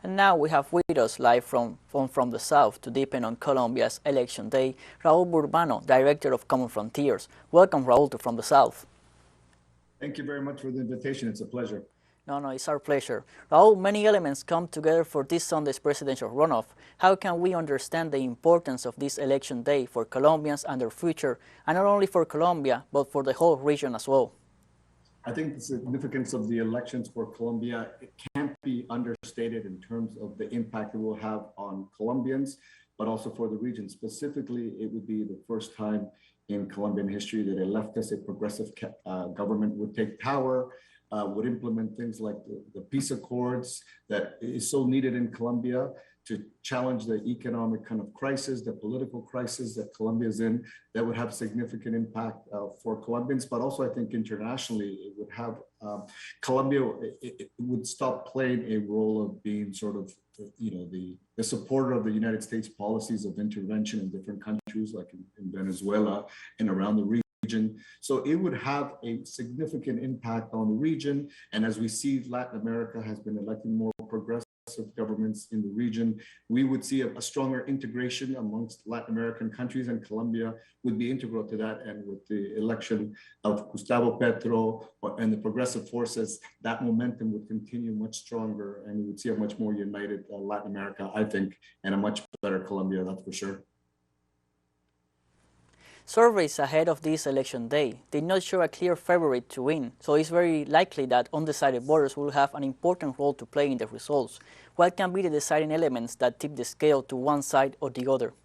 And now we have with us live from the south to deepen on Colombia's election day, Raul Burbano, Director of Common Frontiers. Welcome, Raul, to From the South. Thank you very much for the invitation. It's a pleasure. No, it's our pleasure. Raul, many elements come together for this Sunday's presidential runoff. How can we understand the importance of this election day for Colombians and their future, and not only for Colombia, but for the whole region as well? I think the significance of the elections for Colombia, it can't be understated in terms of the impact it will have on Colombians, but also for the region. Specifically, it would be the first time in Colombian history that a leftist, a progressive government would take power, would implement things like the peace accords that is so needed in Colombia to challenge the economic kind of crisis, the political crisis that Colombia is in, that would have significant impact for Colombians, but also I think internationally it would have, Colombia, it would stop playing a role of being sort of, the supporter of the United States policies of intervention in different countries like in Venezuela and around the region. So it would have a significant impact on the region. And as we see, Latin America has been electing more progressive governments in the region. We would see a stronger integration amongst Latin American countries, and Colombia would be integral to that. And with the election of Gustavo Petro and the progressive forces, that momentum would continue much stronger, and we would see a much more united Latin America, I think, and a much better Colombia, that's for sure. Surveys ahead of this election day did not show a clear favorite to win, so it's very likely that undecided voters will have an important role to play in the results. What can be the deciding elements that tip the scale to one side or the other?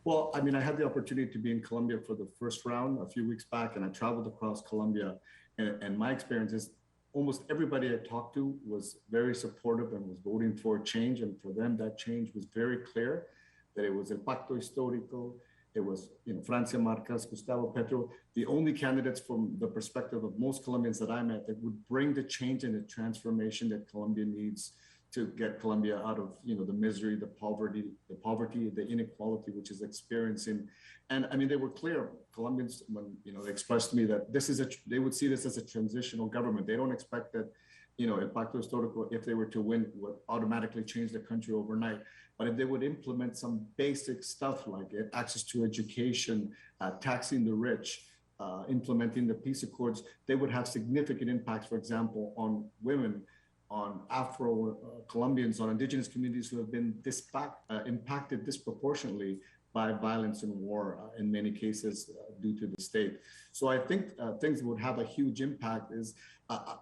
Well, I mean, I had the opportunity to be in Colombia for the first round a few weeks back, and I traveled across Colombia, and my experience is almost everybody I talked to was very supportive and was voting for change, and for them that change was very clear, that it was el pacto histórico. It was, Francia Marcas, Gustavo Petro, the only candidates from the perspective of most Colombians that I met that would bring the change and the transformation that Colombia needs to get Colombia out of, the misery, the poverty, the inequality which is experiencing. And I mean, they were clear, Colombians, when, they expressed to me that they would see this as a transitional government. They don't expect that, El Pacto Histórico, if they were to win, would automatically change the country overnight. But if they would implement some basic stuff like access to education, taxing the rich, implementing the peace accords, they would have significant impacts, for example, on women, on Afro-Colombians, on indigenous communities who have been impacted disproportionately by violence and war in many cases due to the state. So I think things would have a huge impact.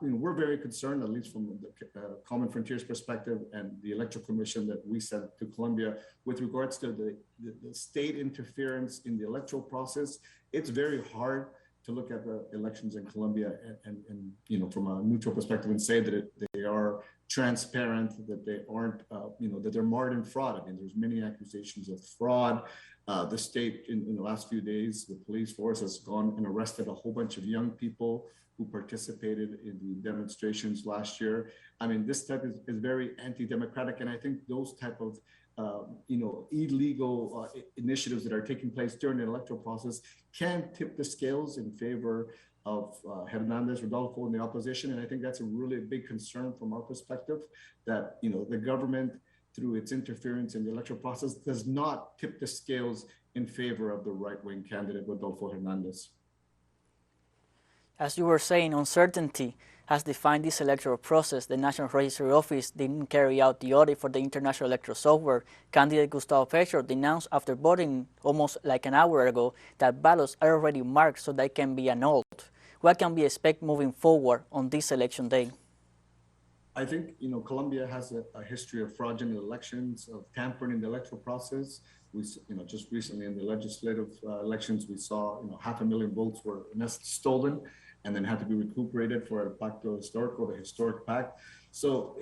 We're very concerned, at least from the Common Frontiers perspective and the Electoral Commission that we sent to Colombia with regards to the state interference in the electoral process. It's very hard to look at the elections in Colombia and from a neutral perspective and say that they are transparent, that they aren't, that they're marred in fraud. I mean, there's many accusations of fraud. The state in the last few days, the police force has gone and arrested a whole bunch of young people who participated in the demonstrations last year. I mean, this type is very anti-democratic, and I think those type of illegal initiatives that are taking place during the electoral process can tip the scales in favor of Hernandez, Rodolfo, and the opposition. And I think that's a really big concern from our perspective, that the government, through its interference in the electoral process, does not tip the scales in favor of the right-wing candidate, Rodolfo Hernandez. As you were saying, uncertainty has defined this electoral process. The National Registry Office didn't carry out the audit for the international electoral software. Candidate Gustavo Petro denounced after voting almost like an hour ago that ballots are already marked so they can be annulled. What can we expect moving forward on this election day? I think, Colombia has a history of fraudulent elections, of tampering in the electoral process. We, just recently in the legislative elections, we saw, 500,000 votes were stolen and then had to be recuperated for El Pacto Histórico, the historic pact. So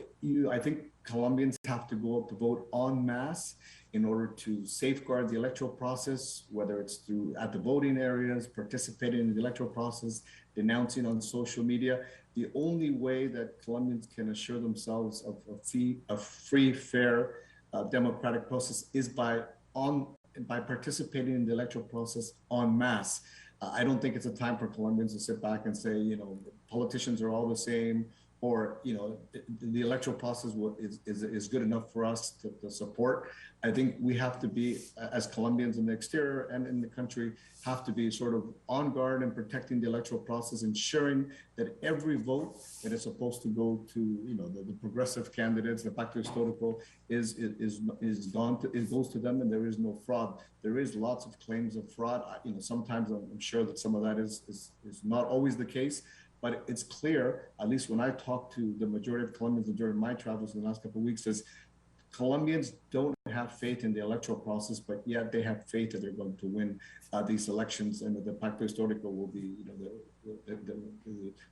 I think Colombians have to go out to vote en masse in order to safeguard the electoral process, whether it's at the voting areas, participating in the electoral process, denouncing on social media. The only way that Colombians can assure themselves of a free, fair, democratic process is by participating in the electoral process en masse. I don't think it's a time for Colombians to sit back and say, politicians are all the same, or the electoral process is good enough for us to support. I think we have to be, as Colombians in the exterior and in the country, have to be sort of on guard and protecting the electoral process, ensuring that every vote that is supposed to go to the progressive candidates, the Pacto Histórico, it goes to them, and there is no fraud. There is lots of claims of fraud. Sometimes I'm sure that some of that is not always the case. But it's clear, at least when I talk to the majority of Colombians during my travels in the last couple of weeks, is Colombians don't have faith in the electoral process, but yet they have faith that they're going to win these elections, and that the Pacto Histórico will be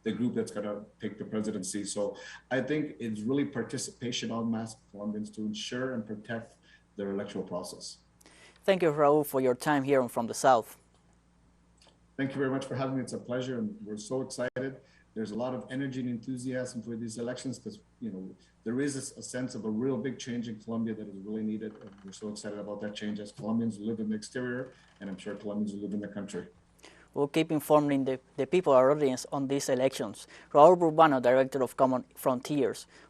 the group that's going to take the presidency. So I think it's really participation en masse of Colombians to ensure and protect their electoral process. Thank you, Raul, for your time here from the South. Thank you very much for having me. It's a pleasure, and we're so excited. There's a lot of energy and enthusiasm for these elections because, there is a sense of a real big change in Colombia that is really needed. And we're so excited about that change as Colombians who live in the exterior, and I'm sure Colombians who live in the country. We'll keep informing the people, our audience, on these elections. Raul Burbano, Director of Common Frontiers.